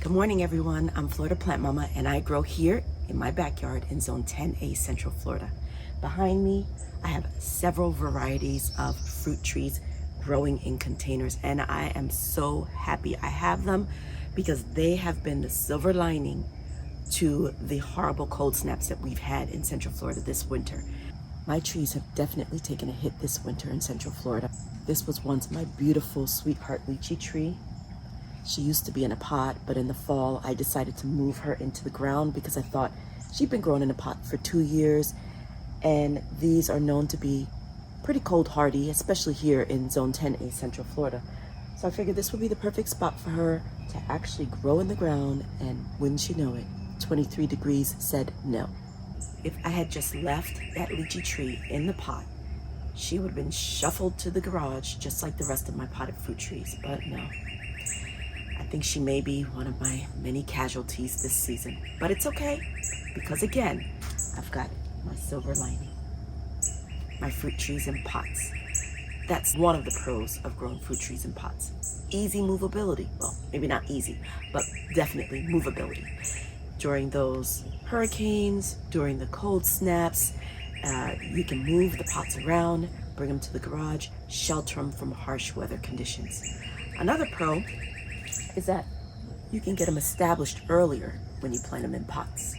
Good morning, everyone. I'm Florida Plant Mama, and I grow here in my backyard in Zone 10A, Central Florida. Behind me, I have several varieties of fruit trees growing in containers, and I am so happy I have them because they have been the silver lining to the horrible cold snaps that we've had in Central Florida this winter. My trees have definitely taken a hit this winter in Central Florida. This was once my beautiful sweetheart lychee tree. She used to be in a pot, but in the fall, I decided to move her into the ground because I thought she'd been growing in a pot for 2 years, and these are known to be pretty cold hardy, especially here in Zone 10A, Central Florida. So I figured this would be the perfect spot for her to actually grow in the ground, and wouldn't you know it, 23 degrees said no. If I had just left that lychee tree in the pot, she would have been shuffled to the garage just like the rest of my potted fruit trees, but no. I think she may be one of my many casualties this season, but it's okay because again, I've got my silver lining, my fruit trees in pots. That's one of the pros of growing fruit trees in pots. Easy movability. Well, maybe not easy, but definitely movability. During those hurricanes, during the cold snaps, you can move the pots around, bring them to the garage, shelter them from harsh weather conditions. Another pro is that you can get them established earlier when you plant them in pots.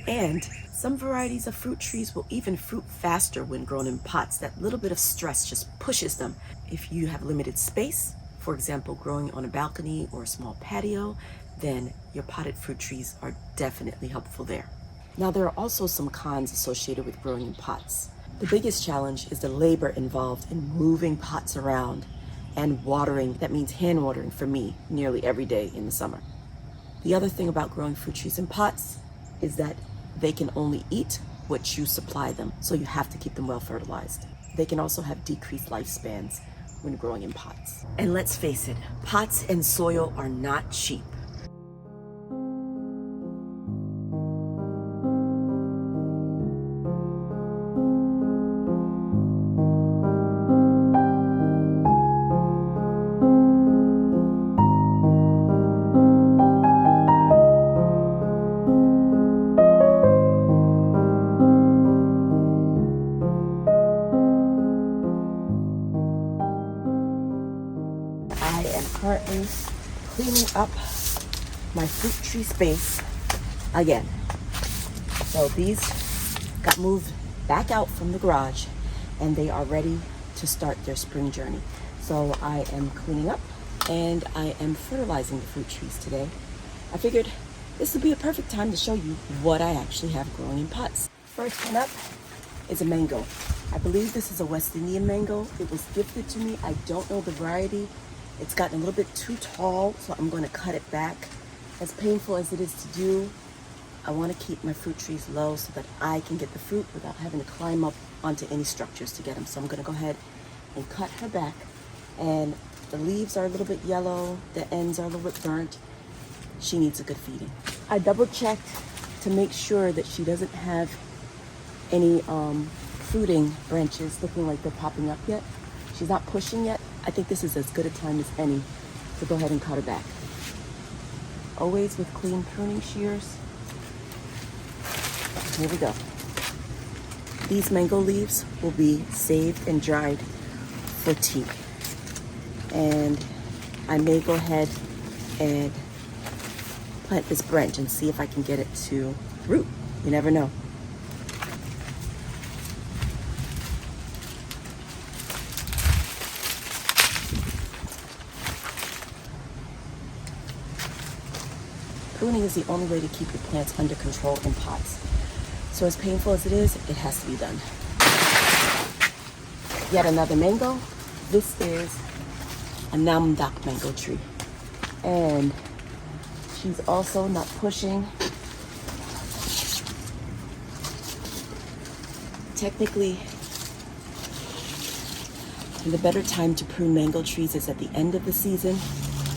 And some varieties of fruit trees will even fruit faster when grown in pots. That little bit of stress just pushes them. If you have limited space, for example, growing on a balcony or a small patio, then your potted fruit trees are definitely helpful there. Now, there are also some cons associated with growing in pots. The biggest challenge is the labor involved in moving pots around and watering. That means hand watering for me nearly every day in the summer. The other thing about growing fruit trees in pots is that they can only eat what you supply them, so you have to keep them well fertilized. They can also have decreased lifespans when growing in pots. And let's face it, pots and soil are not cheap. I am currently cleaning up my fruit tree space again. So these got moved back out from the garage and they are ready to start their spring journey. So I am cleaning up and I am fertilizing the fruit trees today. I figured this would be a perfect time to show you what I actually have growing in pots. First one up is a mango. I believe this is a West Indian mango. It was gifted to me. I don't know the variety. It's gotten a little bit too tall, so I'm going to cut it back. As painful as it is to do, I want to keep my fruit trees low so that I can get the fruit without having to climb up onto any structures to get them. So I'm going to go ahead and cut her back. And the leaves are a little bit yellow, the ends are a little bit burnt. She needs a good feeding. I double checked to make sure that she doesn't have any fruiting branches looking like they're popping up yet. She's not pushing yet. I think this is as good a time as any to go ahead and cut her back. Always with clean pruning shears. Here we go. These mango leaves will be saved and dried for tea. And I may go ahead and plant this branch and see if I can get it to root. You never know. Pruning is the only way to keep your plants under control in pots. So as painful as it is, it has to be done. Yet another mango. This is a namdak mango tree. And she's also not pushing. Technically, the better time to prune mango trees is at the end of the season,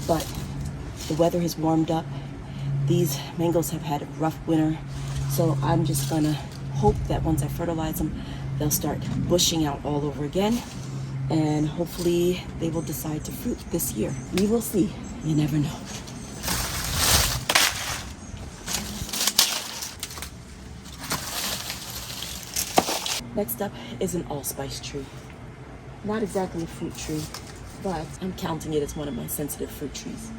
but the weather has warmed up. These mangoes have had a rough winter, so I'm just gonna hope that once I fertilize them, they'll start bushing out all over again, and hopefully they will decide to fruit this year. We will see. You never know. Next up is an allspice tree. Not exactly a fruit tree, but I'm counting it as one of my sensitive fruit trees.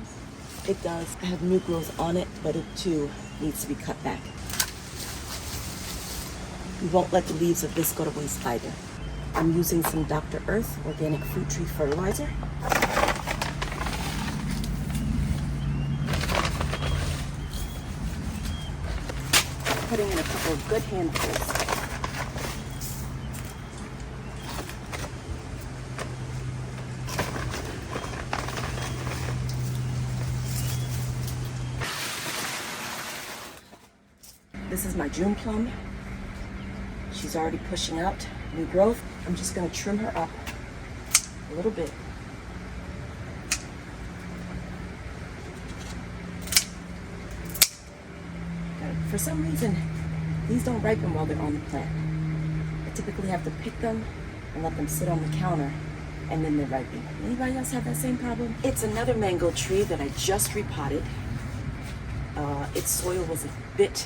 It does have new growth on it, but it too needs to be cut back. We won't let the leaves of this go to waste either. I'm using some Dr. Earth organic fruit tree fertilizer. Putting in a couple of good handfuls. This is my June plum. She's already pushing out new growth. I'm just going to trim her up a little bit. For some reason, these don't ripen while they're on the plant. I typically have to pick them and let them sit on the counter, and then they're ripening. Anybody else have that same problem? It's another mango tree that I just repotted. Its soil was a bit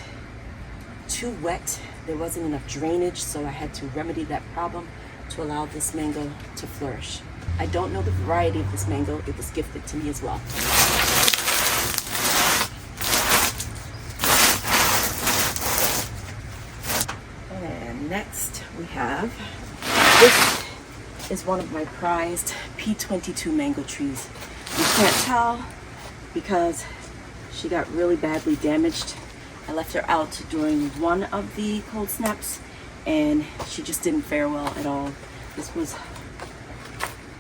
too wet. There wasn't enough drainage, so I had to remedy that problem to allow this mango to flourish. I don't know the variety of this mango. It was gifted to me as well. And next we have, this is one of my prized P22 mango trees. You can't tell because she got really badly damaged. I left her out during one of the cold snaps and she just didn't fare well at all. This was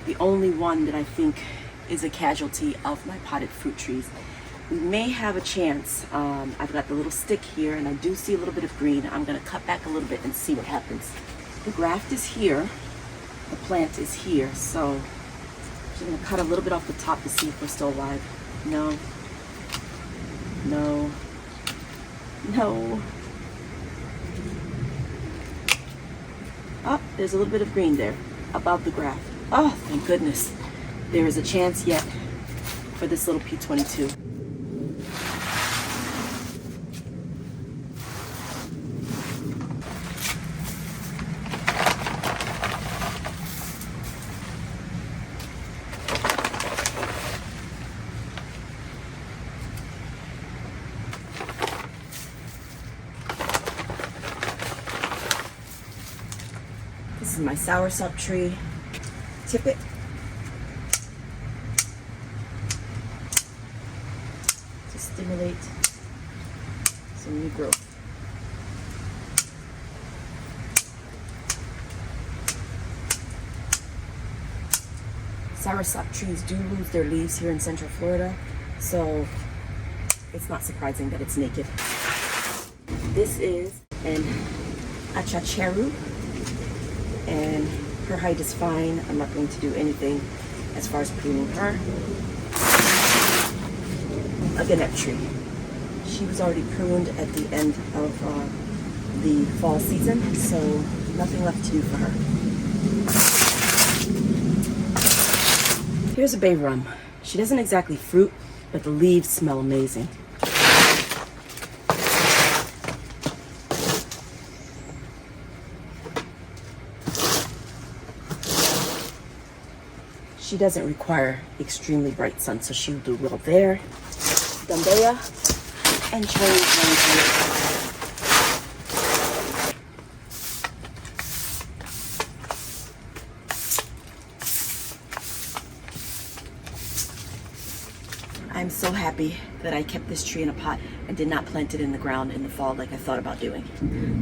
the only one that I think is a casualty of my potted fruit trees. We may have a chance. I've got the little stick here and I do see a little bit of green. I'm gonna cut back a little bit and see what happens. The graft is here, the plant is here, so I'm just gonna cut a little bit off the top to see if we're still alive. No, no, no. Oh, there's a little bit of green there above the graft. Oh, thank goodness. There is a chance yet for this little P22. This is my soursop tree. Tip it. To stimulate some new growth. Soursop trees do lose their leaves here in Central Florida, so it's not surprising that it's naked. This is an Achachairú, and her height is fine. I'm not going to do anything as far as pruning her. A Guinep tree. She was already pruned at the end of the fall season, so nothing left to do for her. Here's a bay rum. She doesn't exactly fruit, but the leaves smell amazing. She doesn't require extremely bright sun, so she'll do well there. Ambarella and Jamun. I'm so happy that I kept this tree in a pot and did not plant it in the ground in the fall like I thought about doing.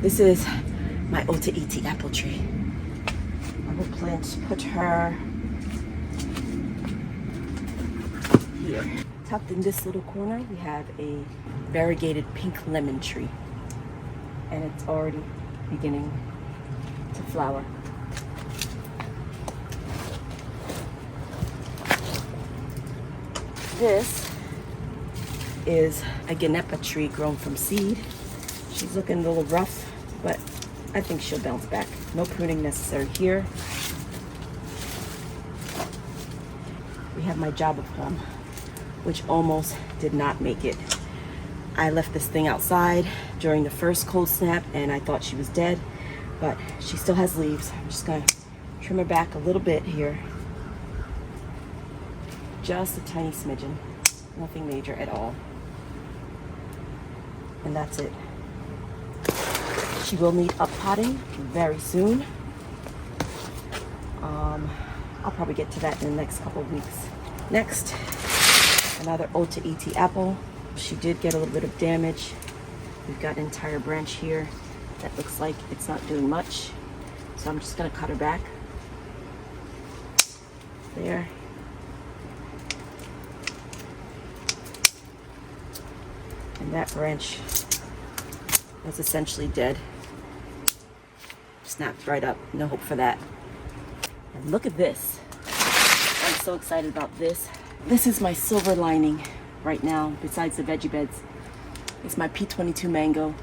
This is my Otaheite apple tree. I will put her here. Tucked in this little corner, we have a variegated pink lemon tree, and it's already beginning to flower. This is a Guinep tree grown from seed. She's looking a little rough, but I think she'll bounce back. No pruning necessary here. We have my Jamun plum, which almost did not make it. I left this thing outside during the first cold snap and I thought she was dead. but she still has leaves. I'm just gonna trim her back a little bit here. Just a tiny smidgen, nothing major at all. And that's it. She will need uppotting very soon. I'll probably get to that in the next couple of weeks. Next, another Otaheite apple. She did get a little bit of damage. We've got an entire branch here that looks like it's not doing much. So I'm just gonna cut her back. There. And that branch was essentially dead. Snapped right up, no hope for that. And look at this. I'm so excited about this. This is my silver lining right now, besides the veggie beds. It's my P22 mango.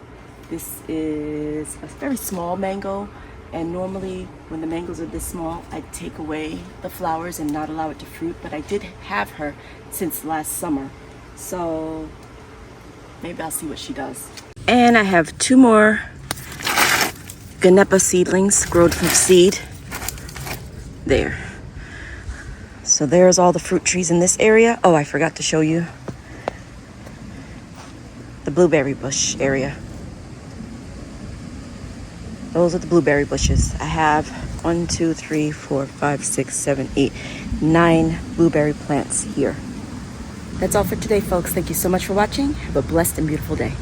This is a very small mango, and normally when the mangoes are this small, I take away the flowers and not allow it to fruit, but I did have her since last summer. So maybe I'll see what she does. And I have 2 more Guinep seedlings grown from seed. There. So there's all the fruit trees in this area. Oh, I forgot to show you the blueberry bush area. Those are the blueberry bushes. I have 1, 2, 3, 4, 5, 6, 7, 8, 9 blueberry plants here. That's all for today, folks. Thank you so much for watching. Have a blessed and beautiful day.